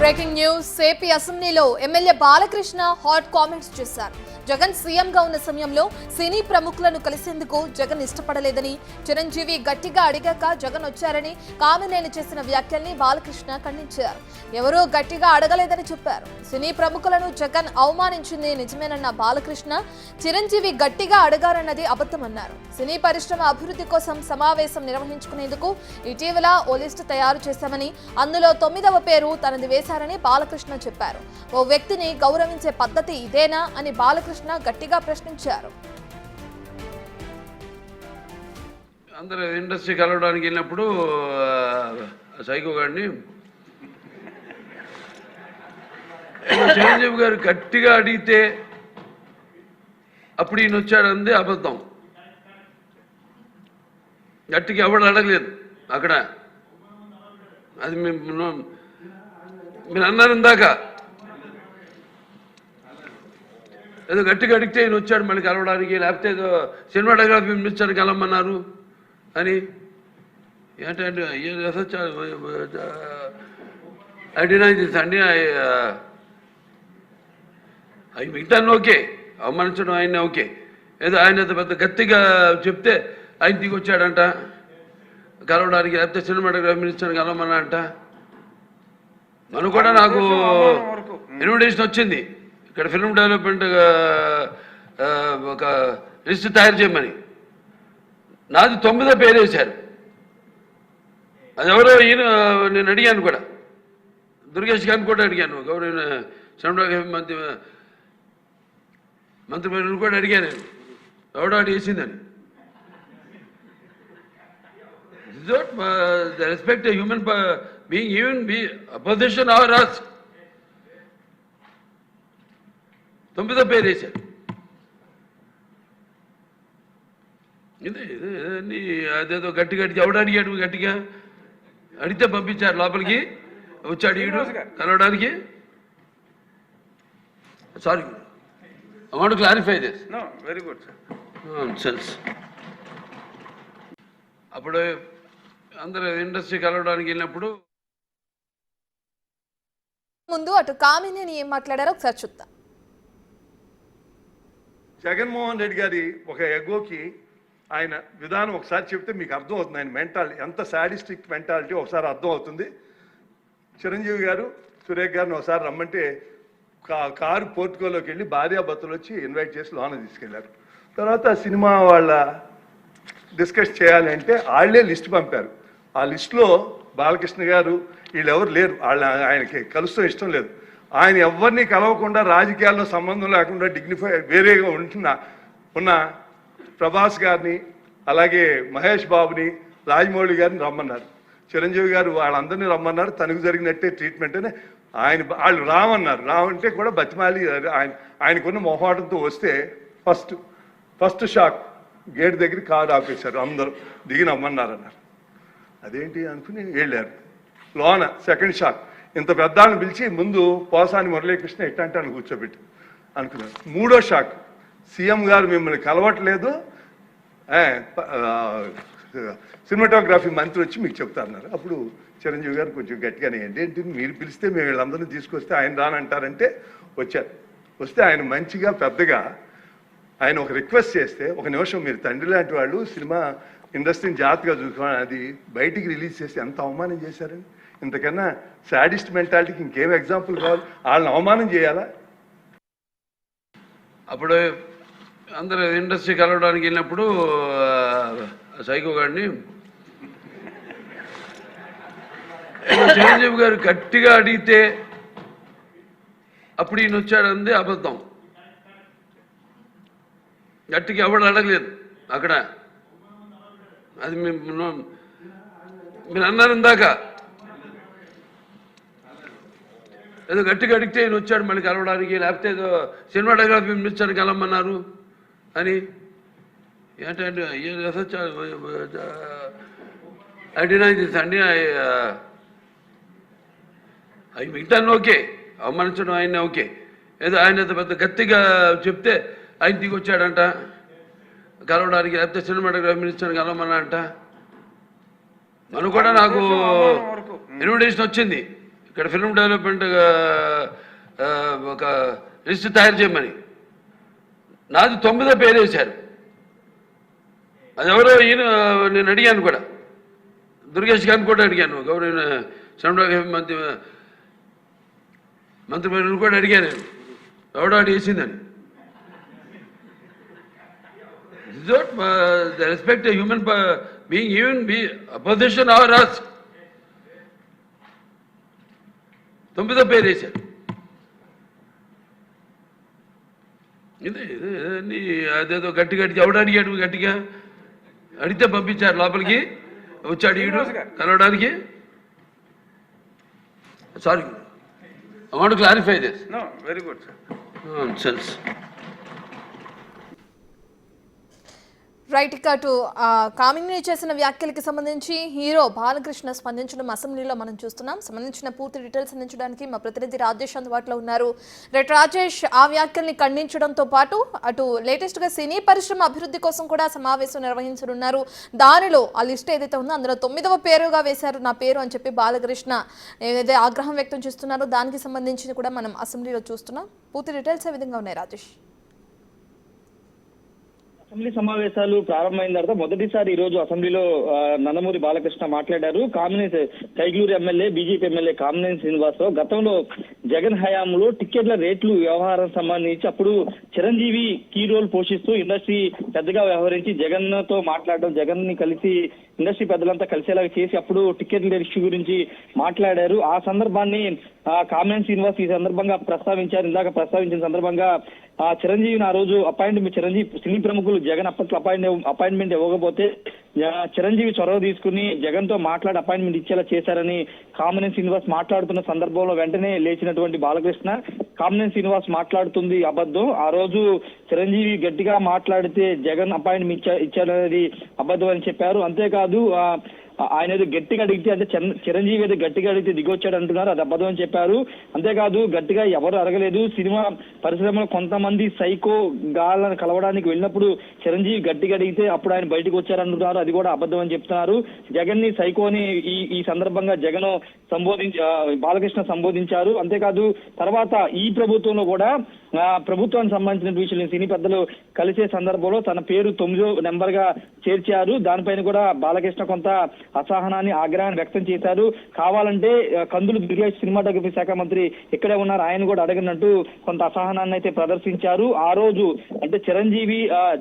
Breaking news AP అసెంబ్లీలో MLA Balakrishna hot comments చేశారు. జగన్ సీఎంగా ఉన్న సమయంలో సినీ ప్రముఖులను కలిసేందుకు జగన్ ఇష్టపడలేదని, చిరంజీవి గట్టిగా అడిగాక జగన్ వచ్చారని కామినేని చేసిన వ్యాఖ్యల్ని బాలకృష్ణ ఖండించారు. ఎవరూ గట్టిగా అడగలేదని చెప్పారు. సినీ ప్రముఖులను జగన్ అవమానించింది నిజమేనన్న బాలకృష్ణ, చిరంజీవి గట్టిగా అడగారన్నది అబద్ధమన్నారు. సినీ పరిశ్రమ అభివృద్ధి కోసం సమావేశం నిర్వహించుకునేందుకు ఇటీవల ఓ లిస్టు తయారు చేశామని, అందులో 9వ పేరు తనది వేశారని బాలకృష్ణ చెప్పారు. ఓ వ్యక్తిని గౌరవించే పద్ధతి ఇదేనా అని బాలకృష్ణ గట్టిగా ప్రశ్నించారు. అందరూ ఇండస్ట్రీ కలవడానికి వెళ్ళినప్పుడు సైకో గారిని చిరంజీవి గారు గట్టిగా అడిగితే అప్పుడు ఈయన వచ్చాడంది అబద్ధం. గట్టిగా ఎవడు అడగలేదు అక్కడ. అది మీరు అన్నారు ఇందాక, ఏదో గట్టిగా అడిగితే ఈయన వచ్చాడు మళ్ళీ కలవడానికి, లేకపోతే ఏదో సినిమాటోగ్రఫీ మినిస్టర్ కలవమన్నారు అని. ఏంటంటే అడిగినా అండి అవి మిగతాన్ని ఓకే, అవమానించడం ఆయన ఓకే. ఏదో ఆయన పెద్ద గట్టిగా చెప్తే ఆయన దిగి వచ్చాడంట కలవడానికి, లేకపోతే సినిమాటోగ్రఫీ మినిస్టర్ కలవమన్నా అంట. మనకు కూడా నాకు ఇన్విటేషన్ వచ్చింది ఇక్కడ ఫిల్మ్ డెవలప్మెంట్ ఒక లిస్ట్ తయారు చేయమని. నాది 9వ పేరు వేశారు. అది ఎవరో ఈయన నేను అడిగాను కూడా, దుర్గేష్ గారిని కూడా అడిగాను, గౌరవ సినిమాటోగ్రఫీ మంత్రి కూడా అడిగాను నేను, ఎవడో అడిగేసిందని. The respect a human being, even be opposition or us. 9వ పేరు వేశారు. ఇది అదేదో గట్టిగా ఎవడు అడిగాడు, గట్టిగా అడిగితే పంపించారు లోపలికి, వచ్చాడు ఈడు కలవడానికి. Sorry, I want to clarify this. No, very good, sir. Nonsense. అప్పుడు అందరూ ఇండస్ట్రీ కలవడానికి వెళ్ళినప్పుడు ముందు అటు కామినేని ఏం మాట్లాడారో ఒకసారి చూద్దాం. జగన్మోహన్ రెడ్డి గారి ఒక ఎగోకి ఆయన విధానం ఒకసారి చెప్తే మీకు అర్థం అవుతుంది. ఆయన మెంటాలిటీ ఎంత సాడిస్టిక్ మెంటాలిటీ ఒకసారి అర్థం అవుతుంది. చిరంజీవి గారు సురేఖ్ గారిని ఒకసారి రమ్మంటే కారు పోర్టుకోలోకి వెళ్ళి భార్యాభర్తలు వచ్చి ఇన్వైట్ చేసి లోన తీసుకెళ్లారు. తర్వాత సినిమా వాళ్ళ డిస్కస్ చేయాలంటే వాళ్ళే లిస్ట్ పంపారు. ఆ లిస్టులో బాలకృష్ణ గారు వీళ్ళెవరు లేరు. ఆయనకి కలుస్తూ ఇష్టం లేదు. ఆయన ఎవరిని కలవకుండా రాజకీయాల్లో సంబంధం లేకుండా డిగ్నిఫై వేరేగా ఉన్న ప్రభాస్ గారిని, అలాగే మహేష్ బాబుని, రాజమౌళి గారిని రమ్మన్నారు. చిరంజీవి గారు వాళ్ళందరినీ రమ్మన్నారు. తనకు జరిగినట్టే ట్రీట్మెంట్ అని వాళ్ళు రామన్నారు. రామంటే కూడా బతిమాలి ఆయనకున్న మొహాటంతో వస్తే ఫస్ట్ షాక్ గేట్ దగ్గర కారు ఆపేశారు. అందరూ దిగి నమ్మన్నారన్నారు. అదేంటి అనుకుని వెళ్ళారు. లోన సెకండ్ షాక్ ఇంత పెద్దాన్ని పిలిచి ముందు పోసాని మురళీకృష్ణ ఎట్టంటాను కూర్చోబెట్టి అనుకున్నారు. 3వ షాక్ సీఎం గారు మిమ్మల్ని కలవట్లేదు, సినిమాటోగ్రఫీ మంత్రి వచ్చి మీకు చెప్తారన్నారు. అప్పుడు చిరంజీవి గారు కొంచెం గట్టిగానే ఏంటి మీరు పిలిస్తే మేము వీళ్ళందరినీ తీసుకొస్తే ఆయన రానంటారంటే వచ్చారు. వస్తే ఆయన మంచిగా పెద్దగా ఆయన ఒక రిక్వెస్ట్ చేస్తే, ఒక నిమిషం మీరు తండ్రి లాంటి వాళ్ళు సినిమా ఇండస్ట్రీని జాగ్రత్తగా చూసుకోవాలి, అది బయటికి రిలీజ్ చేసి ఎంత అవమానం చేశారని. ఇంతకన్నా సాడిస్ట్ మెంటాలిటీకి ఇంకేం ఎగ్జాంపుల్ కావాలి? వాళ్ళని అవమానం చేయాలా? అప్పుడు అందరూ ఇండస్ట్రీ కలవడానికి వెళ్ళినప్పుడు సైకో గారిని చిరంజీవి గారు గట్టిగా అడిగితే అప్పుడు ఈయన వచ్చాడంది అబద్ధం. గట్టిగా ఎవడు అడగలేదు అక్కడ. అది మీరు అన్నారు ఇందాక, ఏదో గట్టిగా అడిగితే ఈయన వచ్చాడు మళ్ళీ కలవడానికి, లేకపోతే ఏదో సినిమాటోగ్రఫీ మినిస్టర్ కలవమన్నారు అని. ఏంటంటే అడిగినా అండి అవి మిగతాన్ని ఓకే, అవమానించడం ఆయన ఓకే. ఏదో ఆయన పెద్ద గట్టిగా చెప్తే ఆయన దిగి వచ్చాడంట కలవడానికి, లేకపోతే సినిమాటోగ్రఫీ మినిస్టర్ కలవమన్నా అంట. మనకు కూడా నాకు ఇన్విటేషన్ వచ్చింది ఇక్కడ ఫిల్మ్ డెవలప్మెంట్ ఒక లిస్ట్ తయారు చేయమని. నాది 9వ పేరు వేశారు. అది ఎవరో ఈయన నేను అడిగాను కూడా, దుర్గేష్ గారిని కూడా అడిగాను, గౌరవ మంత్రివర్యులు కూడా అడిగాను, ఎవడో అడిగేసిందని. Respect human being, even be opposition or us. 9వ పేరు వేశారు. ఇదే అదేదో గట్టిగా ఎవడు అడిగాడు, గట్టిగా అడిగితే పంపించారు లోపలికి, వచ్చి అడిగాడు కలవడానికి. Sorry, I want to clarify this. No, very good, sir. Nonsense. Right, ఇక అటు కామిని చేసిన వ్యాఖ్యలకి సంబంధించి హీరో బాలకృష్ణ స్పందించడం అసెంబ్లీలో మనం చూస్తున్నాం. సంబంధించిన పూర్తి డీటెయిల్స్ అందించడానికి మా ప్రతినిధి రాజేష్ అందుబాటులో ఉన్నారు. రైట్ రాజేష్, ఆ వ్యాఖ్యల్ని ఖండించడంతో పాటు అటు లేటెస్ట్ గా సినీ పరిశ్రమ అభివృద్ధి కోసం కూడా సమావేశం నిర్వహించనున్నారు. దానిలో ఆ లిస్ట్ ఏదైతే ఉందో అందులో 9వ పేరుగా వేశారు నా పేరు అని చెప్పి బాలకృష్ణ ఏదైతే ఆగ్రహం వ్యక్తం చేస్తున్నారో దానికి సంబంధించి కూడా మనం అసెంబ్లీలో చూస్తున్నాం. పూర్తి డీటెయిల్స్ ఏ విధంగా ఉన్నాయి రాజేష్? అసెంబ్లీ సమావేశాలు ప్రారంభమైన తర్వాత మొదటిసారి ఈ రోజు అసెంబ్లీలో నందమూరి బాలకృష్ణ మాట్లాడారు. Kamineni Kaikaluru MLA, BJP MLA Kamineni Srinivasa Rao గతంలో జగన్ హయాంలో టికెట్ల రేట్లు వ్యవహారం సంబంధించి అప్పుడు చిరంజీవి కీ రోల్ పోషిస్తూ ఇండస్ట్రీ పెద్దగా వ్యవహరించి జగన్ తో మాట్లాడడం, జగన్ ని కలిసి ఇండస్ట్రీ పెద్దలంతా కలిసేలాగా చేసి అప్పుడు టికెట్ల ఇష్యూ గురించి మాట్లాడారు. ఆ సందర్భాన్ని కామినేని శ్రీనివాస్ ఈ సందర్భంగా ప్రస్తావించారు. ఇందాక ప్రస్తావించిన సందర్భంగా చిరంజీవిని ఆ రోజు చిరంజీవి సినీ ప్రముఖులు జగన్ అప్పట్లో అపాయింట్మెంట్ ఇవ్వకపోతే చిరంజీవి చొరవ తీసుకుని జగన్ తో మాట్లాడి అపాయింట్మెంట్ ఇచ్చేలా చేశారని కామినేని శ్రీనివాస్ మాట్లాడుతున్న సందర్భంలో వెంటనే లేచినటువంటి బాలకృష్ణ, కామినేని శ్రీనివాస్ మాట్లాడుతుంది అబద్ధం, ఆ రోజు చిరంజీవి గట్టిగా మాట్లాడితే జగన్ అపాయింట్మెంట్ ఇచ్చారనేది అబద్ధం అని చెప్పారు. అంతేకాదు ఆయన ఏదో గట్టిగా అడిగితే, అంటే చిరంజీవి ఏదో గట్టిగా అడిగితే దిగొచ్చాడు అంటున్నారు, అది అబద్ధం అని చెప్పారు. అంతేకాదు గట్టిగా ఎవరు అడగలేదు, సినిమా పరిశ్రమలో కొంతమంది సైకో గాళ్ళని కలవడానికి వెళ్ళినప్పుడు చిరంజీవి గట్టిగా అడిగితే అప్పుడు ఆయన బయటకు వచ్చారంటున్నారు, అది కూడా అబద్ధం అని చెప్తున్నారు. జగన్ ని సైకో అని ఈ సందర్భంగా జగన్ బాలకృష్ణ సంబోధించారు. అంతేకాదు తర్వాత ఈ ప్రభుత్వంలో కూడా ప్రభుత్వానికి సంబంధించిన విషయాలు సినీ పెద్దలు కలిసే సందర్భంలో తన పేరు 9వ నెంబర్ గా చేర్చారు. దానిపైన కూడా బాలకృష్ణ కొంత అసహనాన్ని, ఆగ్రహాన్ని వ్యక్తం చేశారు. కావాలంటే కందులు దుర్గేష్ సినిమాటోగ్రఫీ శాఖ మంత్రి ఇక్కడే ఉన్నారు, ఆయన కూడా అడగనట్టు కొంత అసహనాన్ని అయితే ప్రదర్శించారు. ఆ రోజు అంటే చిరంజీవి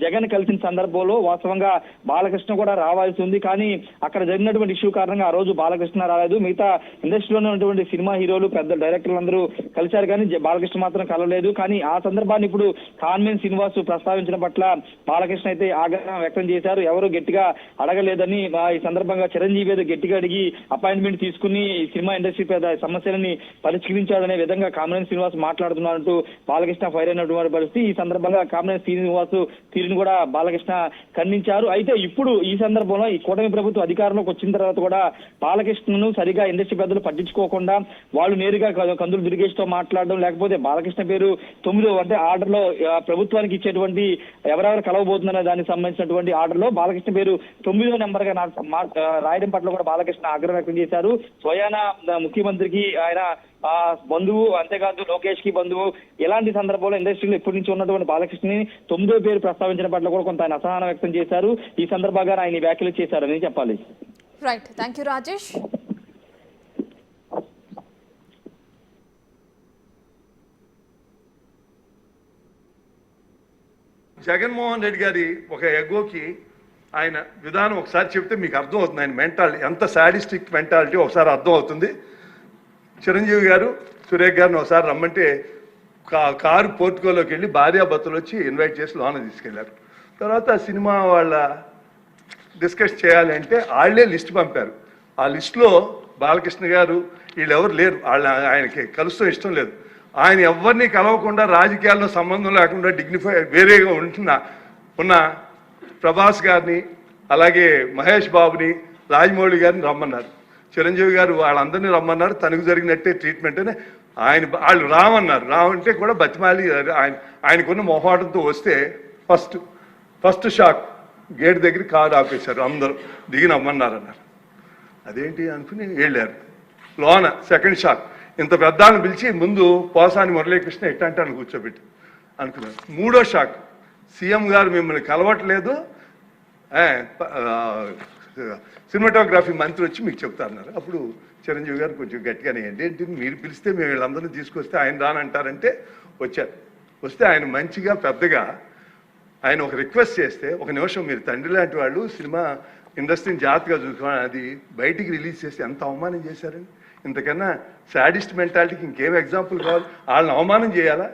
జగన్ కలిసిన సందర్భంలో వాస్తవంగా బాలకృష్ణ కూడా రావాల్సి ఉంది, కానీ అక్కడ జరిగినటువంటి ఇష్యూ కారణంగా ఆ రోజు బాలకృష్ణ రాలేదు. మిగతా ఇండస్ట్రీలోనే ఉన్నటువంటి సినిమా హీరోలు, పెద్ద డైరెక్టర్లు అందరూ కలిశారు, కానీ బాలకృష్ణ మాత్రం కలవలేదు. కానీ ఆ సందర్భాన్ని ఇప్పుడు కామినేని శ్రీనివాస్ ప్రస్తావించిన పట్ల బాలకృష్ణ అయితే ఆగ్రహం వ్యక్తం చేశారు. ఎవరు గట్టిగా అడగలేదని, ఈ సందర్భంగా చిరంజీవి ఏదో గట్టిగా అడిగి అపాయింట్మెంట్ తీసుకుని సినిమా ఇండస్ట్రీ సమస్యలని పరిష్కరించాడనే విధంగా కామినేని శ్రీనివాస్ మాట్లాడుతున్నారంటూ బాలకృష్ణ ఫైర్ అయినటువంటి పరిస్థితి. ఈ సందర్భంగా కామినేని శ్రీనివాస్ తీరును కూడా బాలకృష్ణ ఖండించారు. అయితే ఇప్పుడు ఈ సందర్భంలో ఈ కూటమి ప్రభుత్వం అధికారంలోకి వచ్చిన తర్వాత కూడా బాలకృష్ణను సరిగా ఇండస్ట్రీ పెద్దలు పట్టించుకోకుండా వాళ్ళు నేరుగా కందులు దుర్గేష్ తో మాట్లాడడం, లేకపోతే బాలకృష్ణ పేరు 9 అంటే ఆర్డర్ లో ప్రభుత్వానికి ఇచ్చేటువంటి ఎవరెవరు కలవబోతున్నారో దానికి సంబంధించినటువంటి ఆర్డర్ లో బాలకృష్ణ పేరు 9వ నెంబర్ గా రాయడం పట్ల కూడా బాలకృష్ణ ఆగ్రహం వ్యక్తం చేశారు. స్వయాన ముఖ్యమంత్రికి ఆయన బంధువు, అంతేకాదు లోకేష్ కి బంధువు. ఎలాంటి సందర్భంలో ఇండస్ట్రీలో ఇప్పటి నుంచి ఉన్నటువంటి బాలకృష్ణని 9వ పేరు ప్రస్తావించిన పట్ల కూడా కొంత ఆయన అసహనం వ్యక్తం చేశారు. ఈ సందర్భంగా ఆయన వ్యాఖ్యలు చేశారని చెప్పాలి. Right, thank you Rajesh. Jaganmohan Reddy గారి ఒక ఎగోకి ఆయన విధానం ఒకసారి చెప్తే మీకు అర్థం అవుతుంది, ఆయన మెంటాలిటీ ఎంత సాడిస్టిక్ మెంటాలిటీ ఒకసారి అర్థం అవుతుంది. చిరంజీవి గారు సురేఖ్ గారిని ఒకసారి రమ్మంటే కారు పోర్టుకోలోకి వెళ్ళి భార్యాభర్తలు వచ్చి ఇన్వైట్ చేసి లోన తీసుకెళ్లారు. తర్వాత సినిమా వాళ్ళ డిస్కస్ చేయాలి అంటే వాళ్ళే లిస్ట్ పంపారు. ఆ లిస్టులో బాలకృష్ణ గారు వీళ్ళెవరు లేరు, ఆయనకి కలుస్తూ ఇష్టం లేదు. ఆయన ఎవరిని కలవకుండా రాజకీయాల్లో సంబంధం లేకుండా డిగ్నిఫై వేరేగా ఉన్న ప్రభాస్ గారిని, అలాగే మహేష్ బాబుని, రాజమౌళి గారిని రమ్మన్నారు. చిరంజీవి గారు వాళ్ళందరినీ రమ్మన్నారు, తనకు జరిగినట్టే ట్రీట్మెంట్ అని వాళ్ళు రావంటే కూడా బతిమాలి ఆయనకున్న మొహాటంతో వస్తే ఫస్ట్ షాక్ గేట్ దగ్గర కారు ఆపేశారు, అందరూ దిగి రమ్మన్నారన్నారు. అదేంటి అనుకుని వెళ్ళారు. లోన సెకండ్ షాక్ ఇంత పెద్దాన్ని పిలిచి ముందు పోసాని మురళీకృష్ణ ఎట్టంటాను కూర్చోబెట్టి అనుకున్నాను. మూడో షాక్, సీఎం గారు మిమ్మల్ని కలవట్లేదు, సినిమాటోగ్రఫీ మంత్రి వచ్చి మీకు చెప్తారన్నారు. అప్పుడు చిరంజీవి గారు కొంచెం గట్టిగానే ఏంటి మీరు పిలిస్తే మేము వీళ్ళందరినీ తీసుకొస్తే ఆయన రానంటారంటే వచ్చారు. వస్తే ఆయన మంచిగా పెద్దగా ఆయన ఒక రిక్వెస్ట్ చేస్తే, ఒక నిమిషం మీరు తండ్రి లాంటి వాళ్ళు సినిమా ఇండస్ట్రీని జాగ్రత్తగా చూసుకోవాలి, అది బయటికి రిలీజ్ చేసి ఎంత అవమానం చేశారండి. ఇంతకన్నా సాడిస్ట్ మెంటాలిటీకి ఇంకేం ఎగ్జాంపుల్ కావాలి? వాళ్ళని అవమానం చేయాలా?